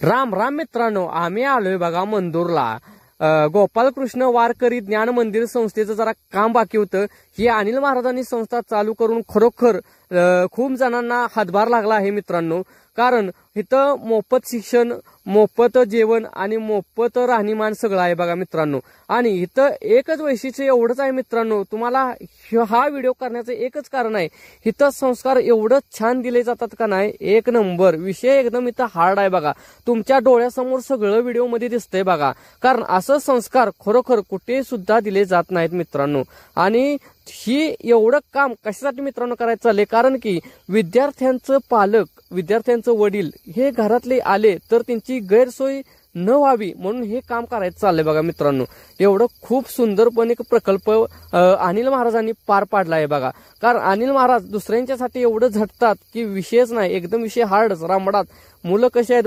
राम राम मित्रांनो, आम्ही आलोय बघा मंदूरला. गोपालकृष्ण वारकरी ज्ञान मंदिर संस्थेचं जरा काम बाकी होतं. ही अनिल महाराजांनी संस्था चालू करून खरोखर खूप जणांना हातभार लागला आहे मित्रांनो. कारण इथं मोफत शिक्षण, मोफत जेवण आणि मोफत राहणीमान सगळं आहे बघा मित्रांनो. आणि इथं एकच वैशिष्ट्य एवढंच आहे मित्रांनो, तुम्हाला हा व्हिडिओ करण्याचं एकच कारण आहे, इथं संस्कार एवढं छान दिले जातात का नाही, एक नंबर. विषय एकदम इथं हार्ड आहे बघा. तुमच्या डोळ्यासमोर सगळं व्हिडिओ मध्ये दिसतंय बघा. कारण असं संस्कार खरोखर कुठे सुद्धा दिले जात नाहीत मित्रांनो. आणि ही एवढं काम कशासाठी मित्रांनो करायचं चाललंय, कारण की विद्यार्थ्यांचं पालक, विद्यार्थ्यांचं वडील हे घरातले आले तर त्यांची गैरसोय न व्हावी म्हणून हे काम करायचं चाललंय बघा मित्रांनो. एवढं खूप सुंदरपणे प्रकल्प अनिल महाराजांनी पार पाडला आहे बघा. कारण अनिल महाराज दुसऱ्यांच्यासाठी एवढं झटतात की विषयच नाही, एकदम विषय हार्डच रामडात. मुलं कशी आहेत